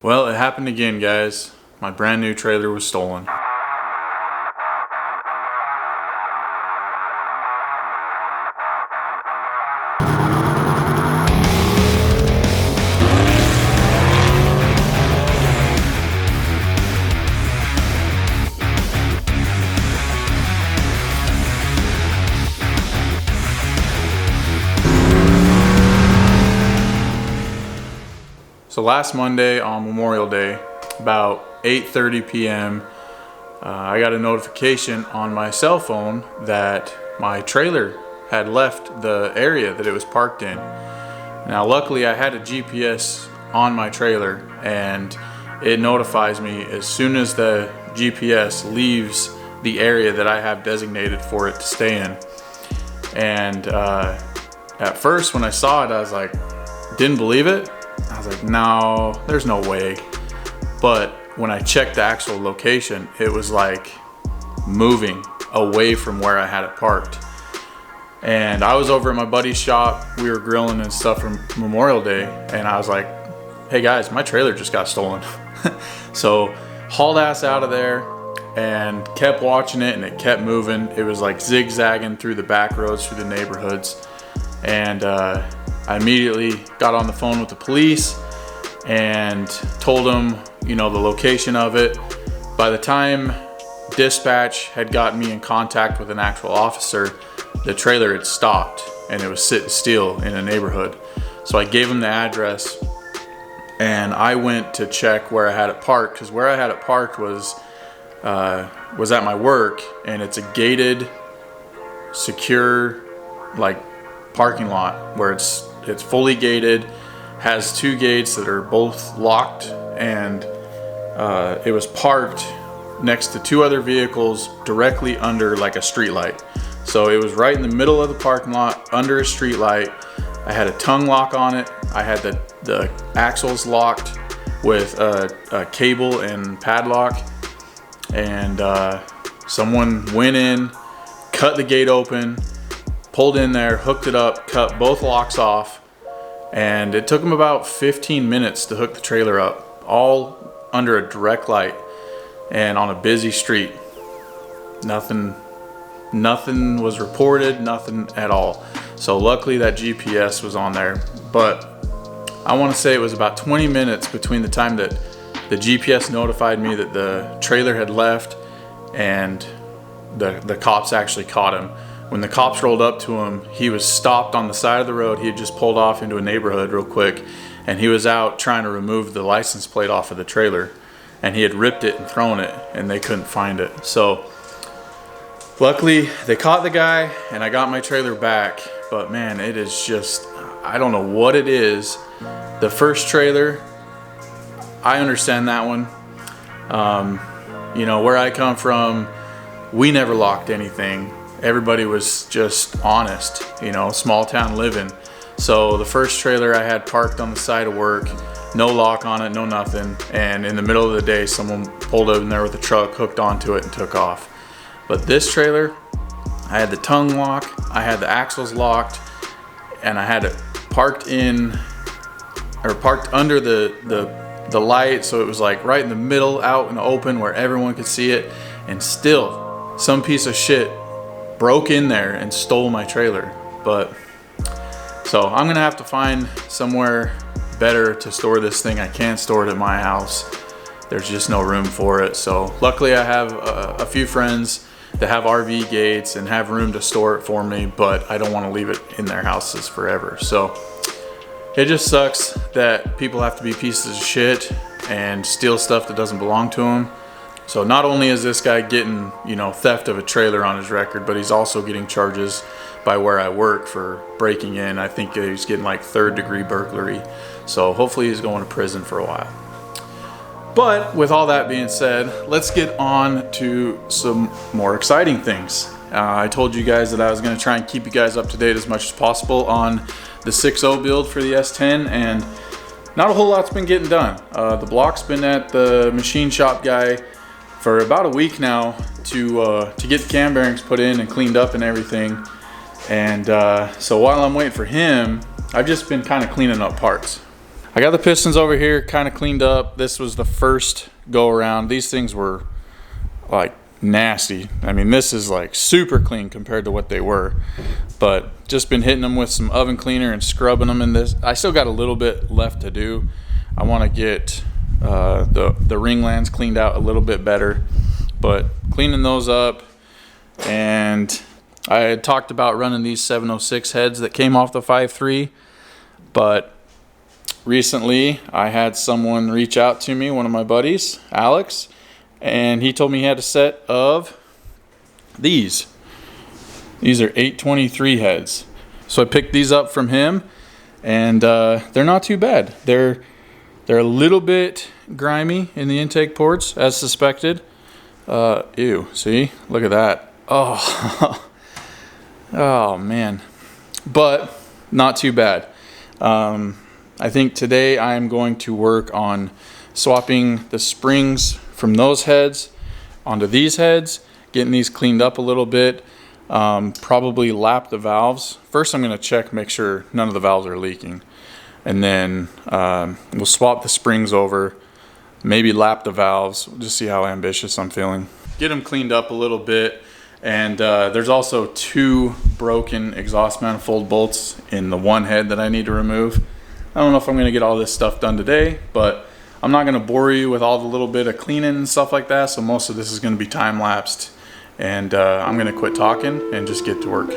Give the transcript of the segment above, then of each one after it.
Well, it happened again, guys. My brand new trailer was stolen. So last Monday on Memorial Day, about 8:30 p.m., I got a notification on my cell phone that my trailer had left the area that it was parked in. Now luckily I had a GPS on my trailer, and it notifies me as soon as the GPS leaves the area that I have designated for it to stay in. And at first when I saw it, I was like, didn't believe it. I was like, no, there's no way. But when I checked the actual location, it was like moving away from where I had it parked. And I was over at my buddy's shop. We were grilling and stuff from Memorial Day. And I was like, hey guys, my trailer just got stolen. So hauled ass out of there and kept watching it, and it kept moving. It was like zigzagging through the back roads, through the neighborhoods. And I immediately got on the phone with the police and told them, the location of it. By the time dispatch had gotten me in contact with an actual officer, the trailer had stopped and it was sitting still in a neighborhood. So I gave them the address and I went to check where I had it parked, because where I had it parked was at my work, and it's a gated, secure, parking lot where it's fully gated, has two gates that are both locked, and it was parked next to two other vehicles directly under a street light. So it was right in the middle of the parking lot under a street light. I had a tongue lock on it. I had the axles locked with a cable and padlock, and someone went in, cut the gate open, pulled in there, hooked it up, cut both locks off, and it took them about 15 minutes to hook the trailer up, all under a direct light and on a busy street. Nothing was reported, nothing at all. So luckily that GPS was on there, but I want to say it was about 20 minutes between the time that the GPS notified me that the trailer had left and the cops actually caught him. When the cops rolled up to him, he was stopped on the side of the road. He had just pulled off into a neighborhood real quick, and he was out trying to remove the license plate off of the trailer, and he had ripped it and thrown it, and they couldn't find it. So luckily they caught the guy and I got my trailer back. But man, it is just, I don't know what it is. The first trailer, I understand that one. Where I come from, we never locked anything. Everybody was just honest, small town living. So the first trailer I had parked on the side of work, no lock on it, no nothing. And in the middle of the day, someone pulled over in there with a truck, hooked onto it and took off. But this trailer, I had the tongue lock, I had the axles locked, and I had it parked under the light. So it was right in the middle, out in the open where everyone could see it. And still, some piece of shit broke in there and stole my trailer. So I'm gonna have to find somewhere better to store this thing. I can't store it at my house. There's just no room for it. So luckily I have a few friends that have RV gates and have room to store it for me, but I don't want to leave it in their houses forever. So it just sucks that people have to be pieces of shit and steal stuff that doesn't belong to them. So not only is this guy getting, theft of a trailer on his record, but he's also getting charges by where I work for breaking in. I think he's getting 3rd-degree burglary. So hopefully he's going to prison for a while. But with all that being said, let's get on to some more exciting things. I told you guys that I was going to try and keep you guys up to date as much as possible on the 6.0 build for the S10, and not a whole lot's been getting done. The block's been at the machine shop guy for about a week now to get the cam bearings put in and cleaned up and everything. And so while I'm waiting for him, I've just been kind of cleaning up parts. I got the pistons over here kind of cleaned up. This was the first go around. These things were like nasty. I mean, this is like super clean compared to what they were, but just been hitting them with some oven cleaner and scrubbing them in this. I still got a little bit left to do. I want to get the ring lands cleaned out a little bit better, but cleaning those up. And I had talked about running these 706 heads that came off the 5.3, but recently I had someone reach out to me, one of my buddies, Alex, and he told me he had a set of these. These are 823 heads. So I picked these up from him, and they're not too bad. They're a little bit grimy in the intake ports, as suspected. Ew, see? Look at that. Oh, oh man. But not too bad. I think today I'm going to work on swapping the springs from those heads onto these heads, getting these cleaned up a little bit, probably lap the valves. First I'm going to check, make sure none of the valves are leaking, and then we'll swap the springs over, maybe lap the valves, just see how ambitious I'm feeling. Get them cleaned up a little bit, and there's also 2 broken exhaust manifold bolts in the one head that I need to remove. I don't know if I'm going to get all this stuff done today, but I'm not going to bore you with all the little bit of cleaning and stuff like that, so most of this is going to be time-lapsed, and I'm going to quit talking and just get to work.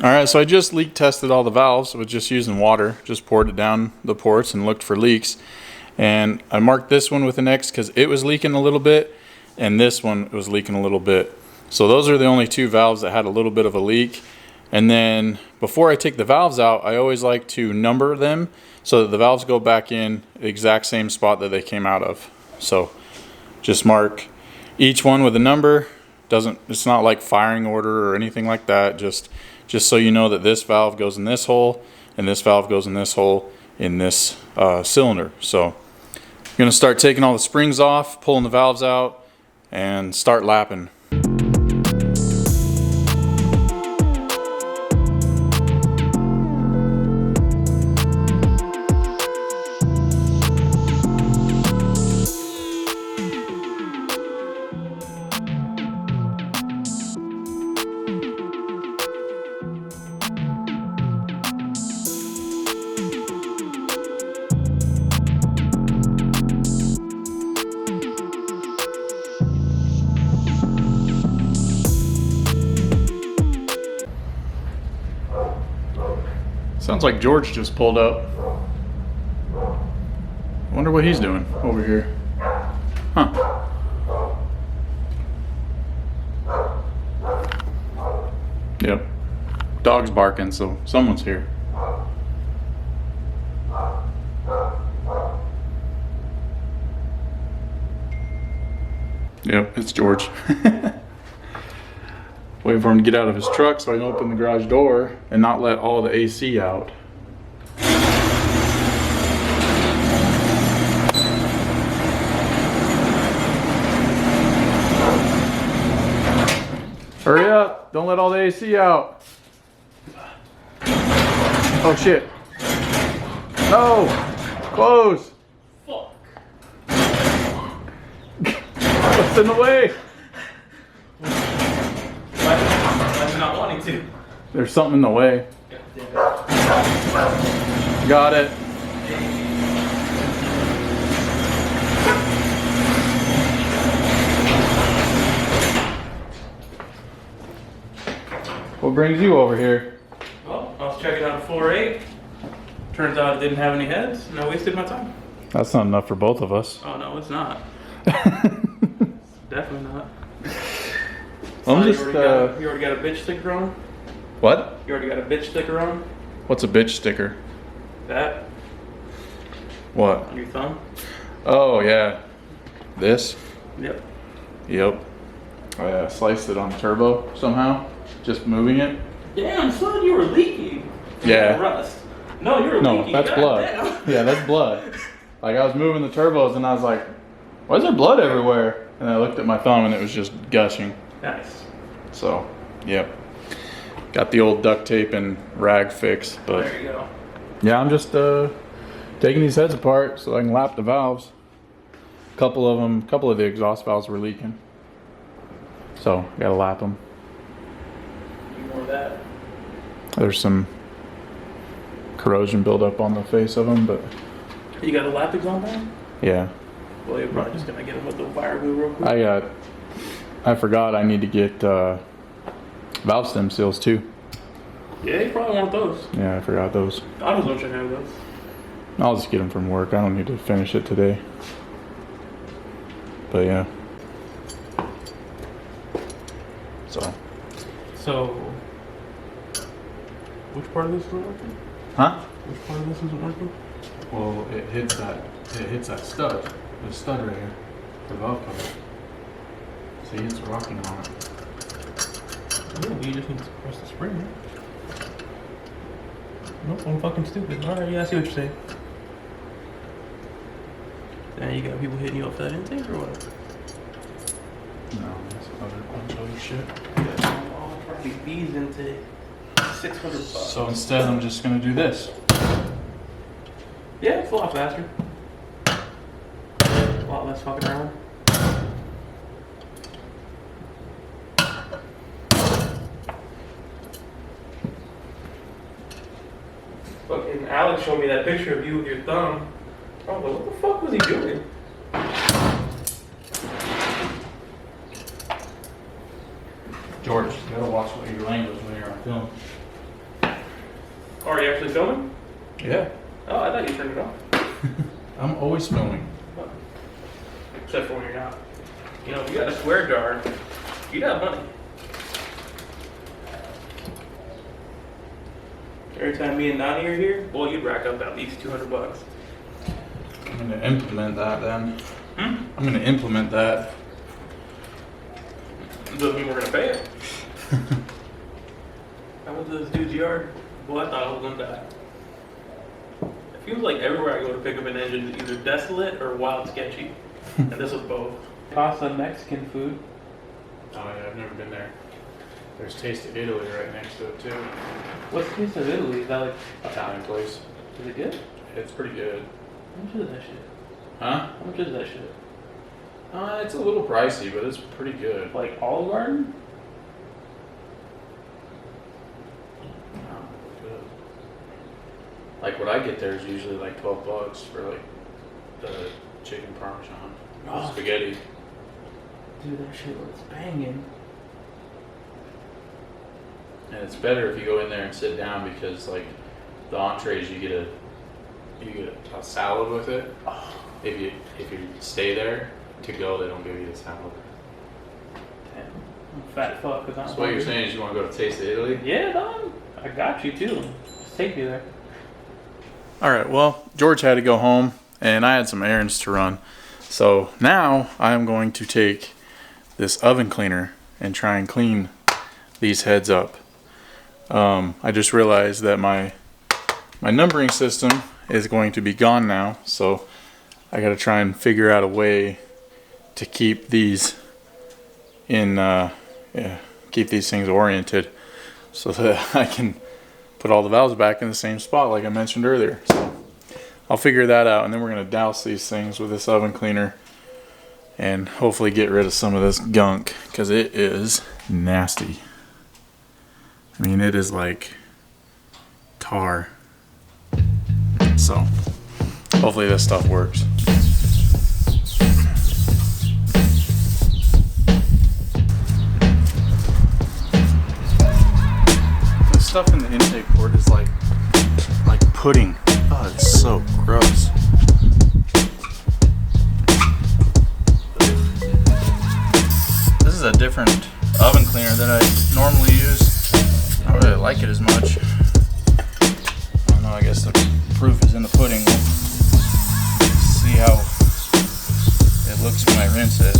Alright, so I just leak tested all the valves with just using water. Just poured it down the ports and looked for leaks. And I marked this one with an X because it was leaking a little bit, and this one was leaking a little bit. So those are the only 2 valves that had a little bit of a leak. And then before I take the valves out, I always like to number them so that the valves go back in the exact same spot that they came out of. So just mark each one with a number. It's not like firing order or anything like that. Just so you know that this valve goes in this hole and this valve goes in this hole in this cylinder. So I'm going to start taking all the springs off, pulling the valves out, and start lapping. Sounds like George just pulled up. I wonder what he's doing over here. Huh. Yep. Dog's barking, so someone's here. Yep, it's George. Waiting for him to get out of his truck so I can open the garage door and not let all the AC out. Hurry up, don't let all the AC out. Oh shit. No, close. Fuck. What's in the way? I'm not wanting to. There's something in the way. Got it. What brings you over here? Well, I was checking out a 4.8. Turns out it didn't have any heads, and I wasted my time. That's not enough for both of us. Oh no, it's not. It's definitely not. I'm You just, already got a bitch sticker on? What? You already got a bitch sticker on? What's a bitch sticker? That What? on your thumb? Oh, yeah. This? Yep. Yep. I sliced it on turbo somehow, just moving it. Damn, son, you were leaking. Yeah. Rust. No, you were No, leaking. that's God blood. damn. Yeah, that's blood. Like I was moving the turbos and I was like, why is there blood everywhere? And I looked at my thumb and it was just gushing. Nice. So, yep. Got the old duct tape and rag fix, but There you go. yeah, I'm just taking these heads apart so I can lap the valves. A couple of the exhaust valves were leaking. So, gotta lap them. More of that. There's some corrosion buildup on the face of them, but You got a lap exhaust on? yeah. Well, you're probably just gonna get them with the wire glue real quick. I forgot I need to get valve stem seals too. Yeah, you probably want those. Yeah, I forgot those. I just don't have those. I'll just get them from work. I don't need to finish it today. But yeah. So, which part of this isn't working? Huh? Which part of this isn't working? Well, it hits that stud. The stud right here. The valve cover. See, it's rocking on it. Yeah, you just need to press the spring, right? Nope, I'm fucking stupid. Alright, yeah, I see what you're saying. Now you got people hitting you up for that intake or what? No, that's a bunch of other shit. Oh, probably these intake. $600. So instead, I'm just gonna do this. Yeah, it's a lot faster. A lot less fucking around. Fucking Alex showed me that picture of you with your thumb. I was like, what the fuck was he doing? George, you gotta watch what your language when you're on film. Oh, are you actually filming? Yeah. Oh, I thought you turned it off. I'm always filming. Except for when you're not. You know, if you got a swear jar, you'd have money. Every time me and Nani are here, boy, you'd rack up at least $200. I'm gonna implement that then. Hmm? I'm gonna implement that. Doesn't mean we're gonna pay it. I went to this dude's yard. Boy, I thought I was gonna die. It feels like everywhere I go to pick up an engine is either desolate or wild sketchy. And this was both. Pasta Mexican food. Oh yeah, I've never been there. There's Taste of Italy right next to it too. What's the Taste of Italy? Is that like Italian place. Is it good? It's pretty good. How much is that shit? Huh? How much is that shit? It's a little pricey, but it's pretty good. Like Olive Garden? Good. Like what I get there is usually like $12 for like the chicken parmesan, Oh. spaghetti. Dude, that shit looks banging. And it's better if you go in there and sit down because like the entrees you get a salad with it. Oh. If you stay there to go, they don't give you the salad. Damn. I'm a fat fuck. So what you're saying is you want to go to Taste of Italy? Yeah, dog. I got you too. Just take me there. All right, well, George had to go home and I had some errands to run. So now I am going to take this oven cleaner and try and clean these heads up. I just realized that my numbering system is going to be gone now, so I got to try and figure out a way to keep these in, keep these things oriented so that I can put all the valves back in the same spot like I mentioned earlier. So I'll figure that out, and then we're going to douse these things with this oven cleaner and hopefully get rid of some of this gunk because it is nasty. I mean, it is like tar. So hopefully this stuff works. This stuff in the intake port is like pudding. Oh, it's so gross. This is a different oven cleaner than I normally use. I don't really like it as much. I don't know, I guess the proof is in the pudding. We'll see how it looks when I rinse it.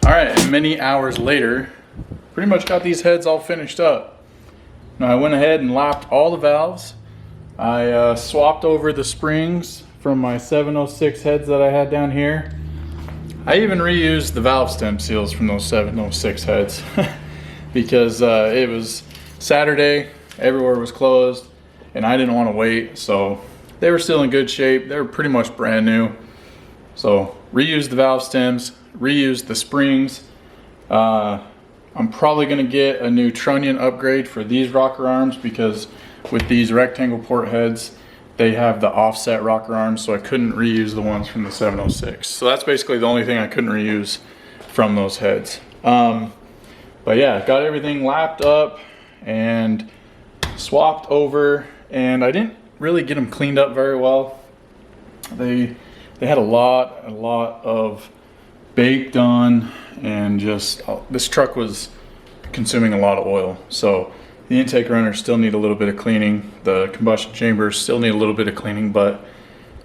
All right, and many hours later, pretty much got these heads all finished up. Now I went ahead and lapped all the valves. I swapped over the springs from my 706 heads that I had down here. I even reused the valve stem seals from those 706 heads because it was Saturday, everywhere was closed, and I didn't want to wait, so they were still in good shape. They were pretty much brand new. So reused the valve stems, reused the springs. I'm probably gonna get a new trunnion upgrade for these rocker arms because with these rectangle port heads, they have the offset rocker arms, so I couldn't reuse the ones from the 706. So that's basically the only thing I couldn't reuse from those heads. But yeah, got everything lapped up and swapped over, and I didn't really get them cleaned up very well. They had a lot of bake done, and just this truck was consuming a lot of oil. So the intake runners still need a little bit of cleaning. The combustion chambers still need a little bit of cleaning, but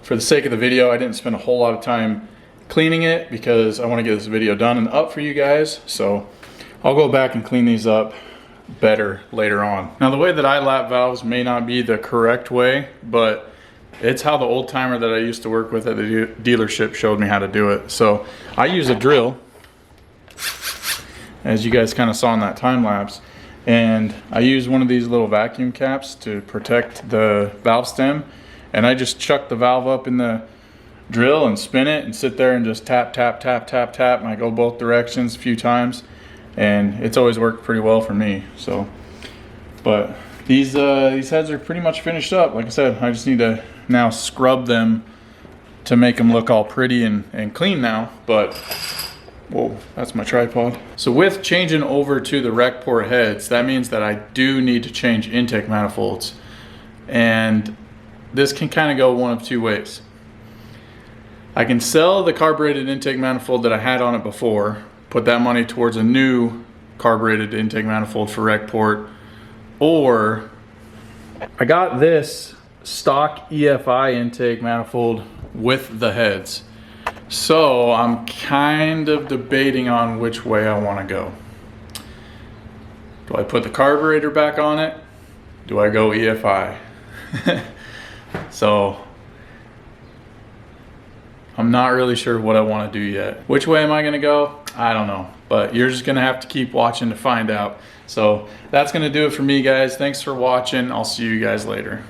for the sake of the video, I didn't spend a whole lot of time cleaning it because I want to get this video done and up for you guys. So I'll go back and clean these up better later on. Now the way that I lap valves may not be the correct way, but it's how the old timer that I used to work with at the dealership showed me how to do it. So I use a drill, as you guys kind of saw in that time lapse, and I use one of these little vacuum caps to protect the valve stem, and I just chuck the valve up in the drill and spin it and sit there and just tap, tap, tap, tap, tap, and I go both directions a few times, and it's always worked pretty well for me. So, but these heads are pretty much finished up. Like I said, I just need to now scrub them to make them look all pretty and clean now. But whoa, that's my tripod. So with changing over to the rec port heads, that means that I do need to change intake manifolds, and this can kind of go one of two ways. I can sell the carbureted intake manifold that I had on it before, put that money towards a new carbureted intake manifold for rec port, or I got this stock EFI intake manifold with the heads. So I'm kind of debating on which way I want to go. Do I put the carburetor back on it? Do I go EFI? So I'm not really sure what I want to do yet. Which way am I going to go? I don't know, but you're just going to have to keep watching to find out. So that's going to do it for me, guys. Thanks for watching. I'll see you guys later.